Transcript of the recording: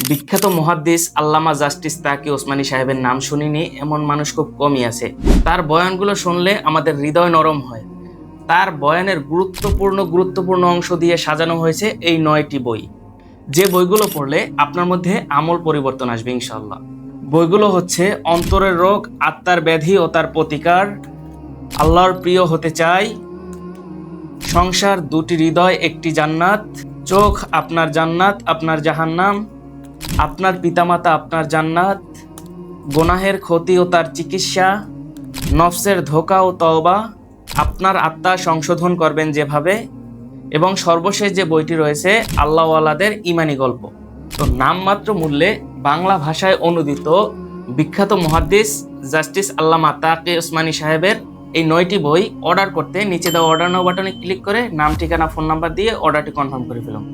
বিখ্যাত মুহাদ্দিস আল্লামা জাস্টিস তাকি ওসমানী সাহেবের নাম শুনিনি এমন মানুষ খুব কমই আছে। তার বয়ানগুলো শুনলে আমাদের হৃদয় নরম হয়। তার বয়ানের গুরুত্বপূর্ণ অংশ দিয়ে সাজানো হয়েছে এই 9টি বই, যে বইগুলো পড়লে আপনার মধ্যে আমূল পরিবর্তন আসবে ইনশাআল্লাহ। বইগুলো হচ্ছে অন্তরের রোগ, আত্মার ব্যাধি ও তার প্রতিকার, আল্লাহর প্রিয় হতে চাই, সংসার দুটি হৃদয় একটি জান্নাত, চোখ আপনার জান্নাত আপনার জাহান্নাম, আপনার পিতামাতা আপনার জান্নাত, গুনাহের ক্ষতি ও তার চিকিৎসা, নফসের ধোঁকা ও তওবা, আপনার আত্মা সংশোধন করবেন যেভাবে, এবং সর্বশেষ যে বইটি রয়েছে আল্লাহওয়ালাদের ইমানি গল্প। তো নামমাত্র মূল্যে বাংলা ভাষায় অনুদিত বিখ্যাত মুহাদ্দিস জাস্টিস আল্লামা তাকি ওসমানী সাহেবের এই 9টি বই অর্ডার করতে নিচে দেওয়া অর্ডার নাও বাটনে ক্লিক করে নাম, ঠিকানা, ফোন নাম্বার দিয়ে অর্ডারটি কনফার্ম করে ফেলুন।